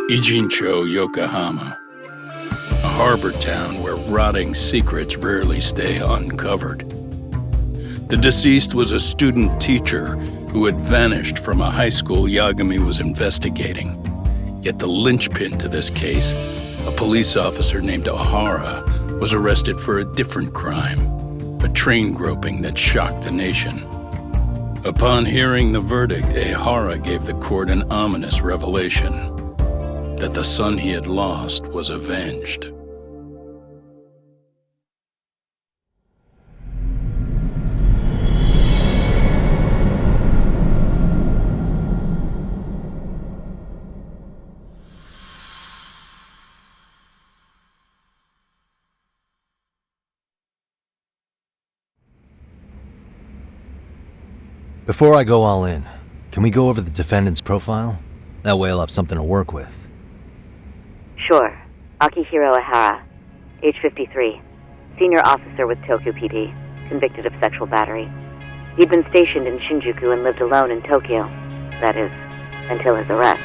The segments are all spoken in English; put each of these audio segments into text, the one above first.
Ijincho, Yokohama, a harbor town where rotting secrets rarely stay uncovered. The deceased was a student teacher who had vanished from a high school Yagami was investigating. Yet the linchpin to this case, a police officer named Ohara, was arrested for a different crime, a train groping that shocked the nation. Upon hearing the verdict, Ohara gave the court an ominous revelation: that the son he had lost was avenged. Before I go all in, can we go over the defendant's profile? That way I'll have something to work with. Sure. Akihiro Ihara, age 53, senior officer with Tokyo PD, convicted of sexual battery. He'd been stationed in Shinjuku and lived alone in Tokyo. That is, until his arrest.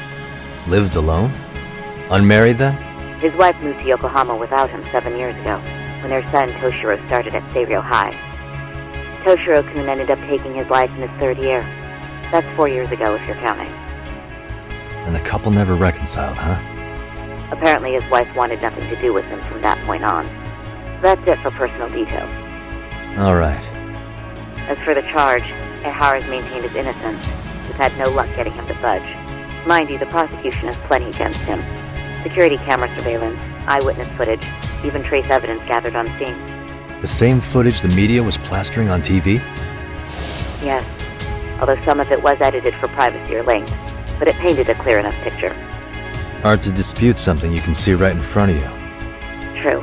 Lived alone? Unmarried then? His wife moved to Yokohama without him 7 years ago, when their son Toshiro started at Seiryō High. Toshiro-kun ended up taking his life in his third year. That's 4 years ago, if you're counting. And the couple never reconciled, huh? Apparently his wife wanted nothing to do with him from that point on. That's it for personal details. All right. As for the charge, Ihara's maintained his innocence. We've had no luck getting him to budge. Mind you, the prosecution has plenty against him. Security camera surveillance, eyewitness footage, even trace evidence gathered on scene. The same footage the media was plastering on TV? Yes, although some of it was edited for privacy or length, but it painted a clear enough picture. Hard to dispute something you can see right in front of you. True.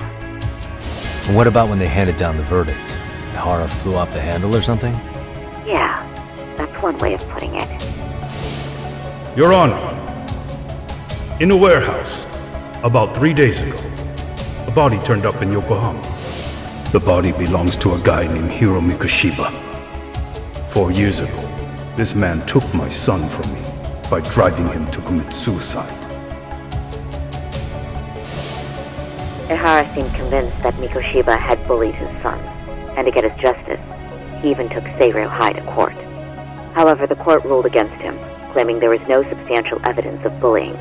And what about when they handed down the verdict? Ihara flew off the handle or something? Yeah, that's one way of putting it. Your Honor, in a warehouse, about 3 days ago, a body turned up in Yokohama. The body belongs to a guy named Hiro Mikoshiba. 4 years ago, this man took my son from me by driving him to commit suicide. Ihara seemed convinced that Mikoshiba had bullied his son, and to get his justice, he even took Seiryō High to court. However, the court ruled against him, claiming there was no substantial evidence of bullying.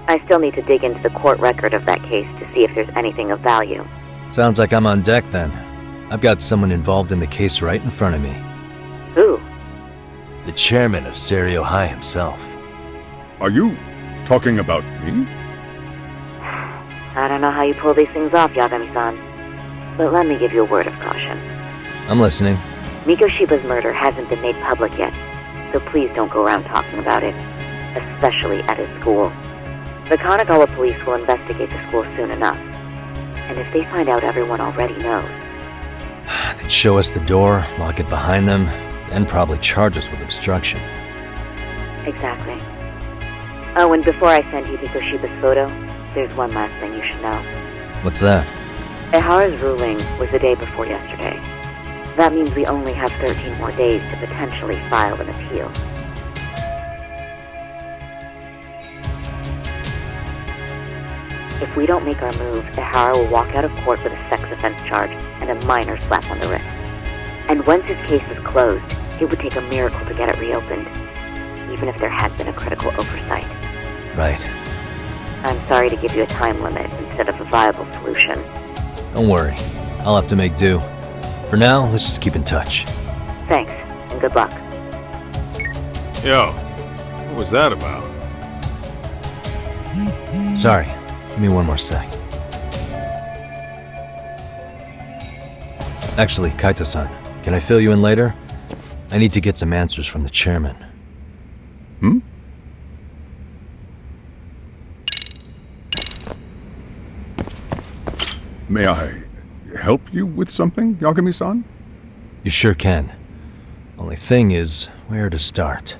I still need to dig into the court record of that case to see if there's anything of value. Sounds like I'm on deck then. I've got someone involved in the case right in front of me. Who? The chairman of Seiryō High himself. Are you talking about me? I don't know how you pull these things off, Yagami-san, but let me give you a word of caution. I'm listening. Mikoshiba's murder hasn't been made public yet, so please don't go around talking about it, especially at his school. The Kanagawa police will investigate the school soon enough, and if they find out everyone already knows... They'd show us the door, lock it behind them, then probably charge us with obstruction. Exactly. Oh, and before I send you Mikoshiba's photo, there's one last thing you should know. What's that? Ihara's ruling was the day before yesterday. That means we only have 13 more days to potentially file an appeal. If we don't make our move, Ihara will walk out of court with a sex offense charge and a minor slap on the wrist. And once his case is closed, it would take a miracle to get it reopened, even if there had been a critical oversight. Right. I'm sorry to give you a time limit instead of a viable solution. Don't worry. I'll have to make do. For now, let's just keep in touch. Thanks, and good luck. Yo, what was that about? Sorry. Give me one more sec. Actually, Kaito-san, can I fill you in later? I need to get some answers from the chairman. May I help you with something, Yagami-san? You sure can. Only thing is, where to start?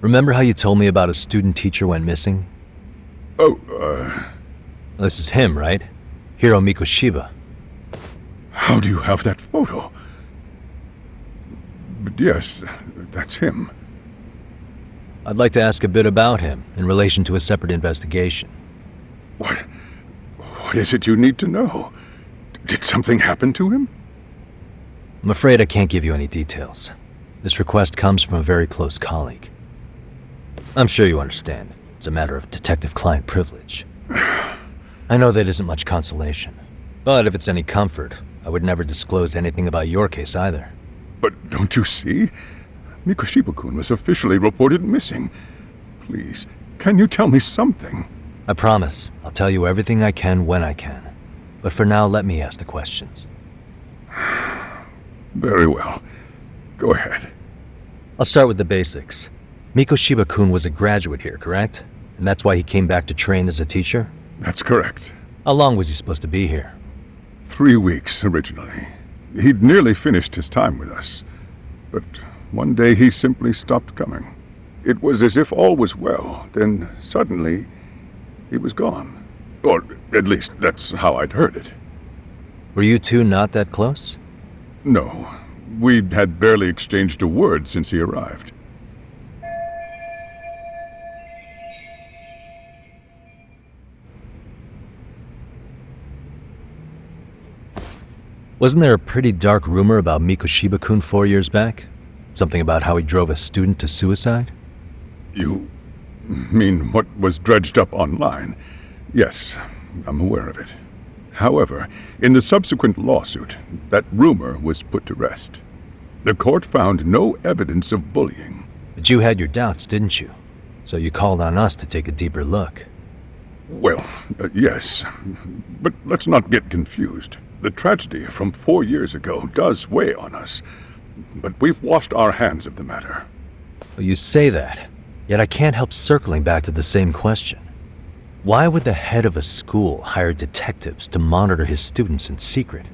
Remember how you told me about a student teacher went missing? Oh, This is him, right? Hiro Mikoshiba. how do you have that photo? But yes, that's him. I'd like to ask a bit about him in relation to a separate investigation. What is it you need to know? Did something happen to him? I'm afraid I can't give you any details. This request comes from a very close colleague. I'm sure you understand. It's a matter of detective-client privilege. I know that isn't much consolation, but if it's any comfort, I would never disclose anything about your case either. But don't you see? Mikoshiba-kun was officially reported missing. Please, can you tell me something? I promise, I'll tell you everything I can when I can. But for now, let me ask the questions. Very well. Go ahead. I'll start with the basics. Mikoshiba-kun was a graduate here, correct? And that's why he came back to train as a teacher? That's correct. How long was he supposed to be here? 3 weeks originally. He'd nearly finished his time with us. But one day he simply stopped coming. It was as if all was well, then suddenly he was gone. Or at least that's how I'd heard it. Were you two not that close? No, we had barely exchanged a word since he arrived. Wasn't there a pretty dark rumor about Mikoshiba-kun 4 years back? Something about how he drove a student to suicide? You mean what was dredged up online? Yes, I'm aware of it. However, in the subsequent lawsuit, that rumor was put to rest. The court found no evidence of bullying. But you had your doubts, didn't you? So you called on us to take a deeper look. Well, yes, but let's not get confused. The tragedy from 4 years ago does weigh on us, but we've washed our hands of the matter. Well, you say that, yet I can't help circling back to the same question. Why would the head of a school hire detectives to monitor his students in secret,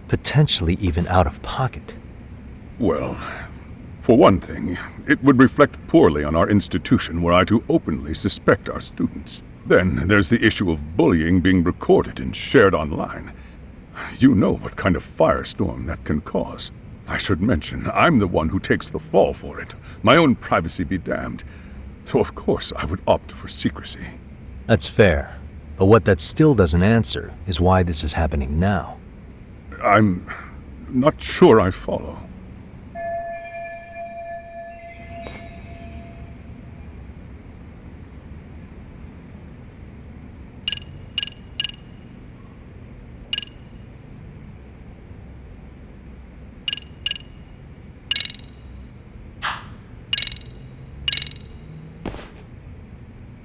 potentially even out of pocket? Well, for one thing, it would reflect poorly on our institution were I to openly suspect our students. Then there's the issue of bullying being recorded and shared online. You know what kind of firestorm that can cause. I should mention, I'm the one who takes the fall for it. My own privacy be damned. So of course I would opt for secrecy. That's fair, but what that still doesn't answer is why this is happening now. I'm not sure I follow.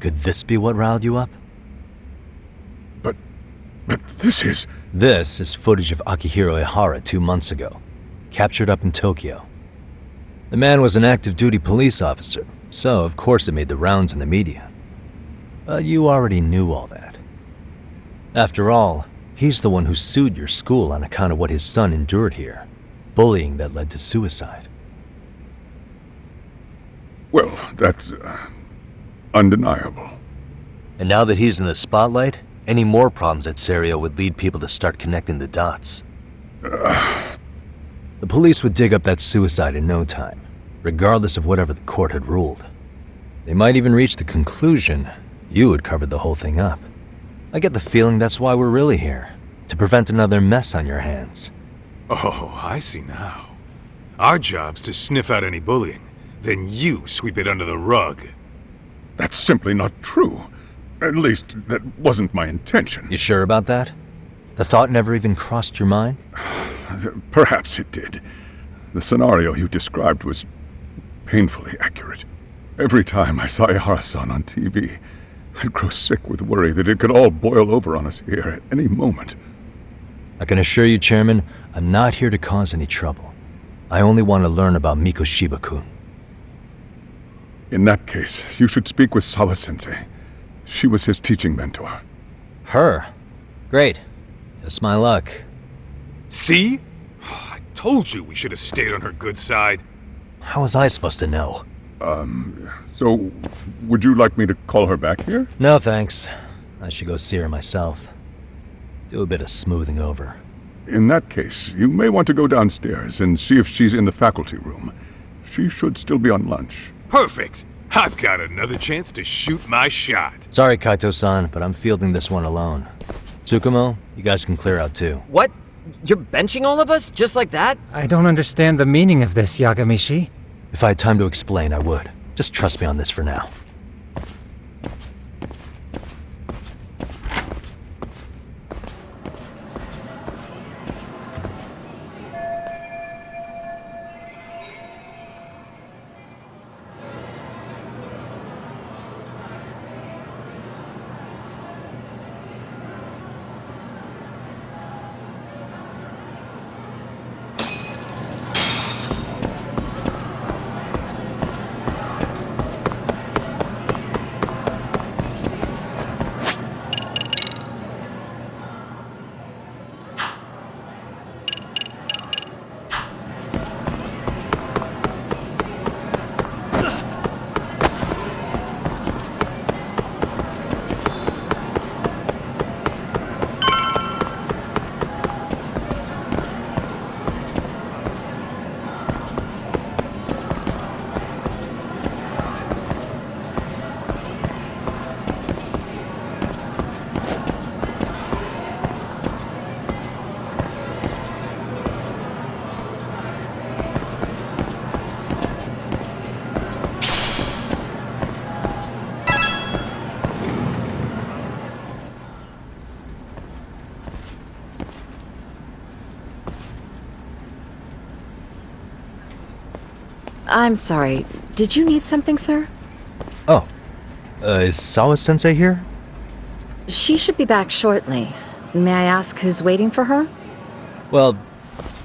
Could this be what riled you up? But this is... This is footage of Akihiro Ihara 2 months ago, captured up in Tokyo. The man was an active duty police officer, so of course it made the rounds in the media. But you already knew all that. After all, he's the one who sued your school on account of what his son endured here, bullying that led to suicide. Well, that's undeniable. And now that he's in the spotlight, any more problems at Serio would lead people to start connecting the dots. The police would dig up that suicide in no time, regardless of whatever the court had ruled. They might even reach the conclusion you had covered the whole thing up. I get the feeling that's why we're really here, to prevent another mess on your hands. Oh, I see now. Our job's to sniff out any bullying, then you sweep it under the rug. That's simply not true. At least, that wasn't my intention. You sure about that? The thought never even crossed your mind? Perhaps it did. The scenario you described was painfully accurate. Every time I saw Ihara-san on TV, I'd grow sick with worry that it could all boil over on us here at any moment. I can assure you, Chairman, I'm not here to cause any trouble. I only want to learn about Mikoshiba-kun. In that case, you should speak with Sawa-sensei. She was his teaching mentor. Her? Great. Just my luck. See? I told you we should have stayed on her good side. How was I supposed to know? So, would you like me to call her back here? No, thanks. I should go see her myself. Do a bit of smoothing over. In that case, you may want to go downstairs and see if she's in the faculty room. She should still be on lunch. Perfect! I've got another chance to shoot my shot. Sorry, Kaito-san, but I'm fielding this one alone. Tsukumo, you guys can clear out too. What? You're benching all of us? Just like that? I don't understand the meaning of this, Yagami-shi. If I had time to explain, I would. Just trust me on this for now. I'm sorry. Did you need something, sir? Oh, is Sawa-sensei here? She should be back shortly. May I ask who's waiting for her? Well,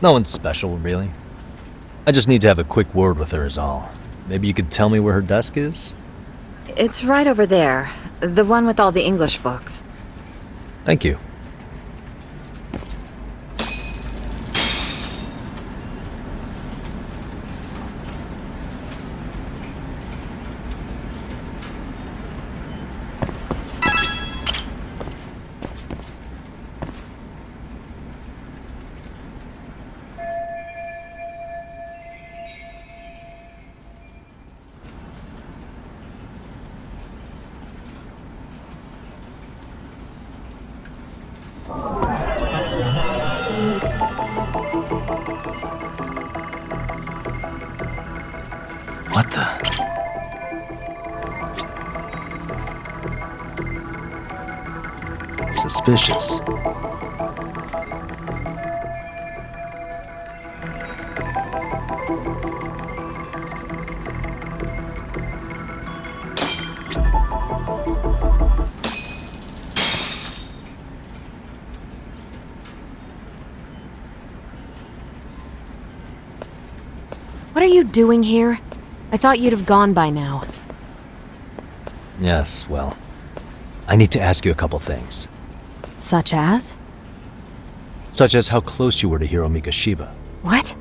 no one's special, really. I just need to have a quick word with her is all. Maybe you could tell me where her desk is? It's right over there. The one with all the English books. Thank you. What the? Suspicious. What are you doing here? I thought you'd have gone by now. Yes, well, I need to ask you a couple things. Such as? Such as how close you were to Hiro Mikoshiba. What?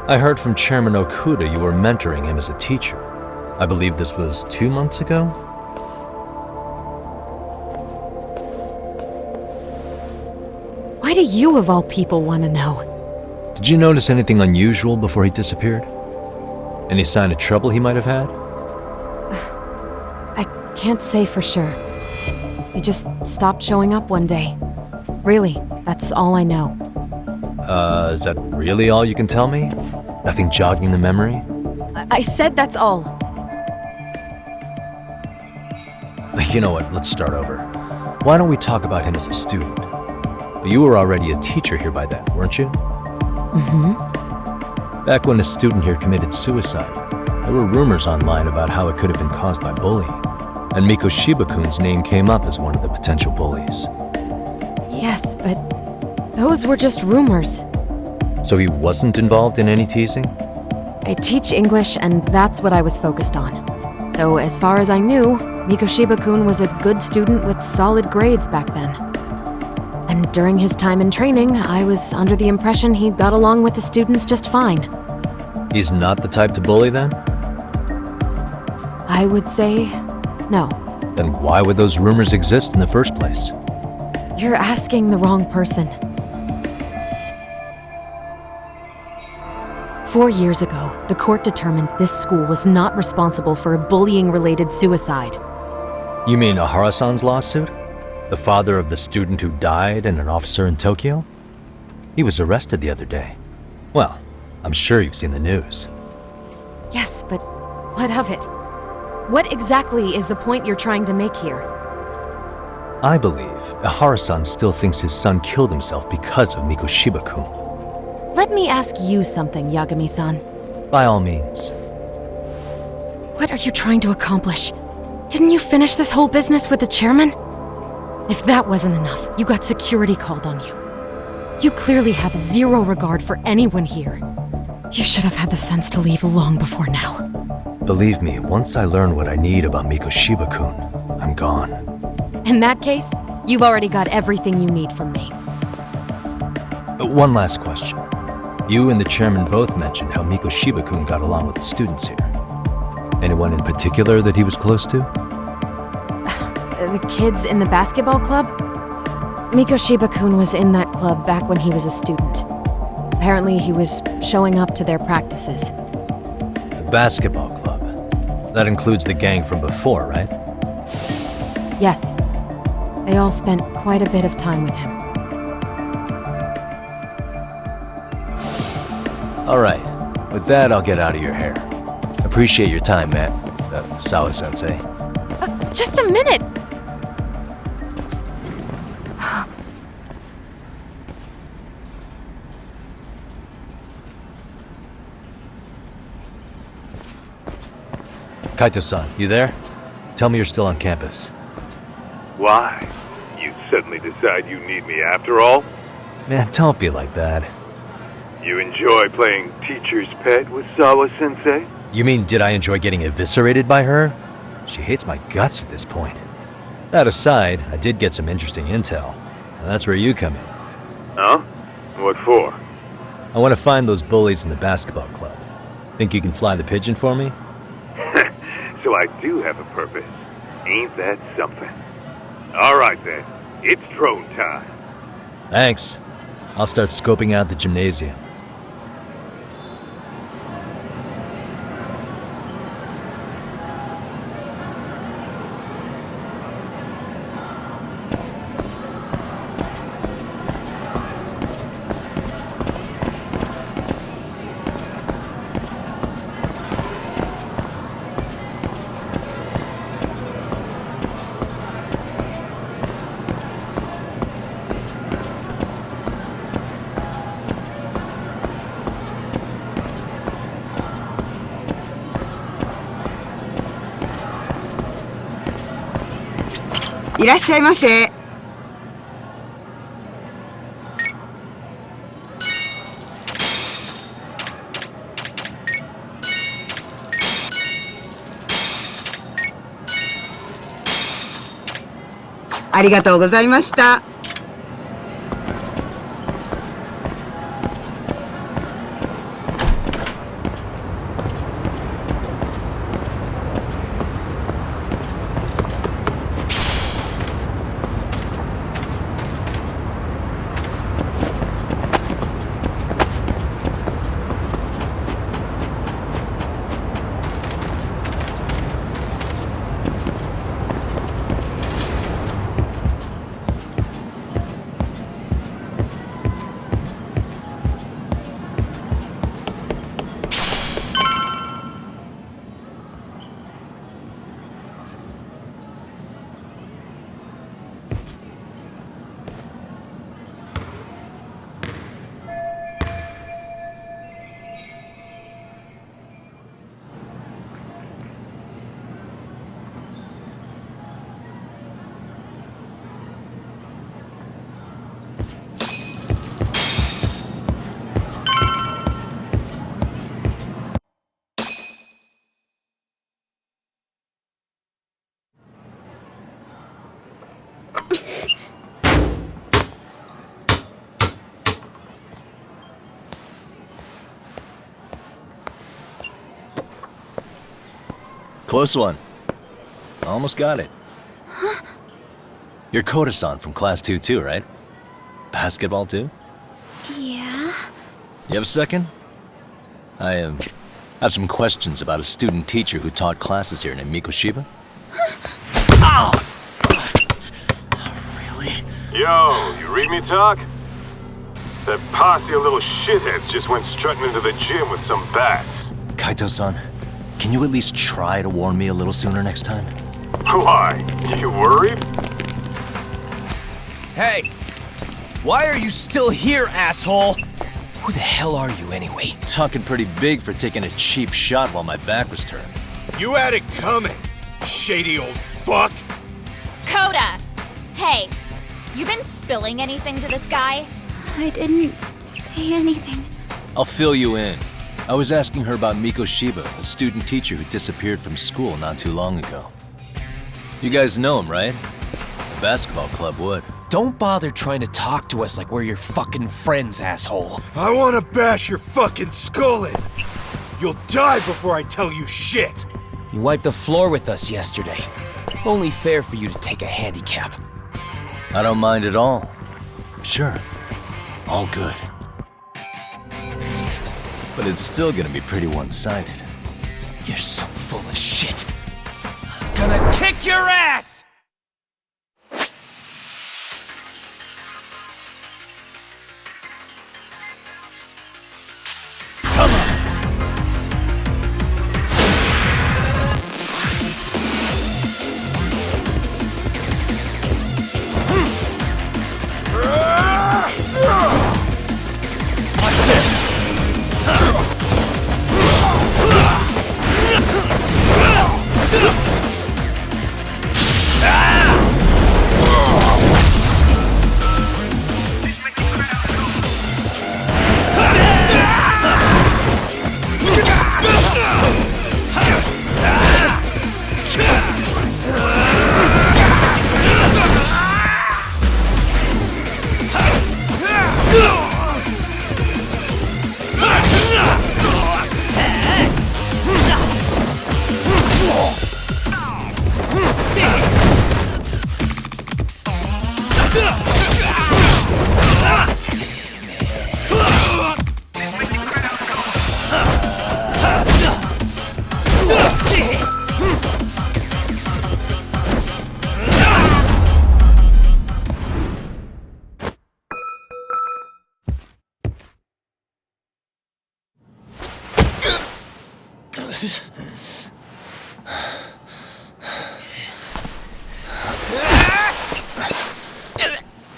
I heard from Chairman Okuda you were mentoring him as a teacher. I believe this was 2 months ago? Why do you of all people want to know? Did you notice anything unusual before he disappeared? Any sign of trouble he might have had? I can't say for sure. He just stopped showing up one day. Really, that's all I know. Is that really all you can tell me? Nothing jogging the memory? I said that's all. You know what, let's start over. Why don't we talk about him as a student? You were already a teacher here by then, weren't you? Mm-hmm. Back when a student here committed suicide, there were rumors online about how it could have been caused by bullying. And Mikoshiba-kun's name came up as one of the potential bullies. Yes, but those were just rumors. So he wasn't involved in any teasing? I teach English, and that's what I was focused on. So as far as I knew, Mikoshiba-kun was a good student with solid grades back then. And And during his time in training, I was under the impression he got along with the students just fine. He's not the type to bully then? I would say no. Then why would those rumors exist in the first place? You're asking the wrong person. 4 years ago, the court determined this school was not responsible for a bullying-related suicide. You mean Ahara-san's lawsuit? The father of the student who died and an officer in Tokyo? He was arrested the other day. Well, I'm sure you've seen the news. Yes, but what of it? What exactly is the point you're trying to make here? I believe Ahara-san still thinks his son killed himself because of Mikoshiba-kun. Let me ask you something, Yagami-san. By all means. What are you trying to accomplish? Didn't you finish this whole business with the chairman? If that wasn't enough, you got security called on you. You clearly have zero regard for anyone here. You should have had the sense to leave long before now. Believe me, once I learn what I need about Mikoshiba-kun, I'm gone. In that case, you've already got everything you need from me. One last question. You and the chairman both mentioned how Mikoshiba-kun got along with the students here. Anyone in particular that he was close to? The kids in the basketball club? Mikoshiba-kun was in that club back when he was a student. Apparently he was showing up to their practices. The basketball club. That includes the gang from before, right? Yes. They all spent quite a bit of time with him. Alright. With that, I'll get out of your hair. Appreciate your time, Matt. Sawa-sensei. Just a minute! Kaito-san, you there? Tell me you're still on campus. Why? You suddenly decide you need me after all? Man, don't be like that. You enjoy playing teacher's pet with Sawa-sensei? You mean, did I enjoy getting eviscerated by her? She hates my guts at this point. That aside, I did get some interesting intel. And that's where you come in. Huh? What for? I want to find those bullies in the basketball club. Think you can fly the pigeon for me? So I do have a purpose. Ain't that something? Alright then, it's drone time. Thanks. I'll start scoping out the gymnasium.いらっしゃいませ。ありがとうございました。Close one. Almost got it. Huh? You're Koda-san from Class 2 too, right? Basketball too? Yeah? You have a second? I have some questions about a student teacher who taught classes here named Mikoshiba. Ow! Really? Yo, you read me talk? That posse of little shitheads just went strutting into the gym with some bats. Kaito-san, can you at least try to warn me a little sooner next time? Why? You worried? Hey! Why are you still here, asshole? Who the hell are you anyway? Talking pretty big for taking a cheap shot while my back was turned. You had it coming, shady old fuck! Coda! Hey, you been spilling anything to this guy? I didn't say anything. I'll fill you in. I was asking her about Mikoshiba, a student teacher who disappeared from school not too long ago. You guys know him, right? The basketball club would. Don't bother trying to talk to us like we're your fucking friends, asshole. I wanna bash your fucking skull in! You'll die before I tell you shit! You wiped the floor with us yesterday. Only fair for you to take a handicap. I don't mind at all. Sure. All good. But it's still gonna be pretty one-sided. You're so full of shit. I'm gonna kick your ass!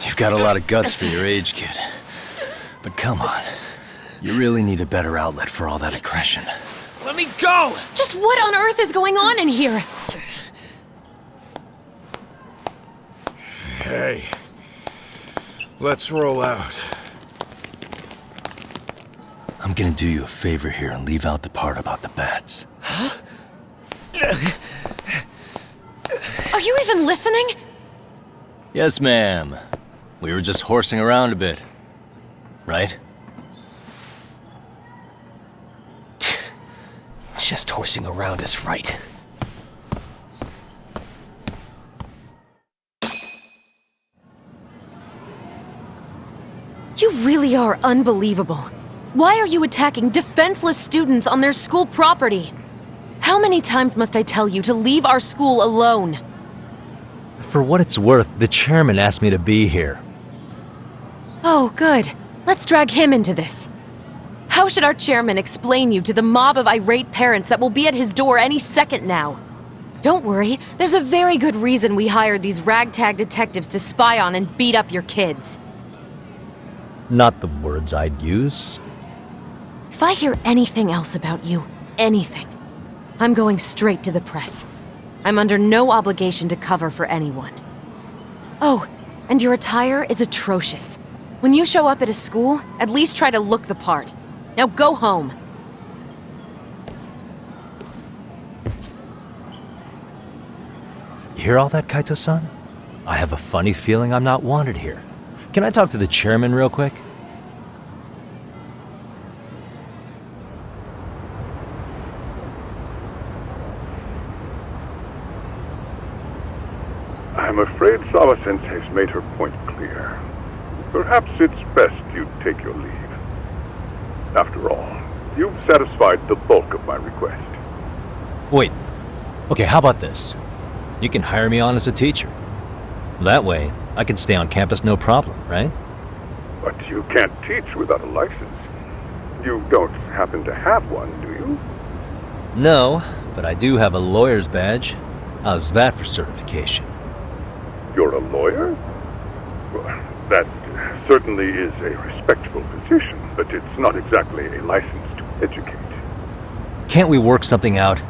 You've got a lot of guts for your age, kid. But come on. You really need a better outlet for all that aggression. Let me go! Just what on earth is going on in here? Hey, let's roll out. I'm gonna do you a favor here and leave out the part about the bats. Huh? Are you even listening? Yes, ma'am. We were just horsing around a bit. Right? Just horsing around is right. You really are unbelievable. Why are you attacking defenseless students on their school property? How many times must I tell you to leave our school alone? For what it's worth, the chairman asked me to be here. Oh, good. Let's drag him into this. How should our chairman explain you to the mob of irate parents that will be at his door any second now? Don't worry, there's a very good reason we hired these ragtag detectives to spy on and beat up your kids. Not the words I'd use. If I hear anything else about you, anything, I'm going straight to the press. I'm under no obligation to cover for anyone. Oh, and your attire is atrocious. When you show up at a school, at least try to look the part. Now go home. You hear all that, Kaito-san? I have a funny feeling I'm not wanted here. Can I talk to the chairman real quick? I'm afraid Sawa-sensei's made her point clear. Perhaps it's best you take your leave. After all, you've satisfied the bulk of my request. Wait. Okay, how about this? You can hire me on as a teacher. That way, I can stay on campus no problem, right? But you can't teach without a license. You don't happen to have one, do you? No, but I do have a lawyer's badge. How's that for certification? You're a lawyer? Well, that certainly is a respectable position, but it's not exactly a license to educate. Can't we work something out?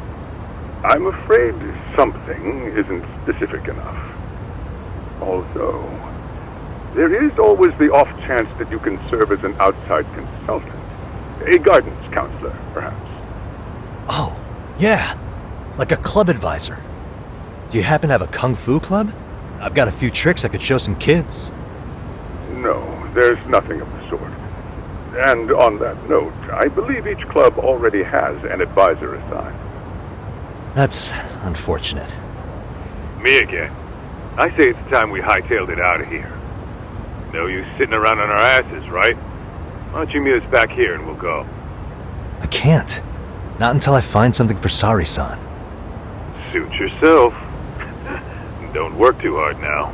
I'm afraid something isn't specific enough. Although, there is always the off chance that you can serve as an outside consultant. A guidance counselor, perhaps. Oh, yeah. Like a club advisor. Do you happen to have a kung fu club? I've got a few tricks I could show some kids. No, there's nothing of the sort. And on that note, I believe each club already has an advisor assigned. That's unfortunate. Me again. I say it's time we hightailed it out of here. No use sitting around on our asses, right? Why don't you meet us back here and we'll go? I can't. Not until I find something for Sari-san. Suit yourself. Don't work too hard now.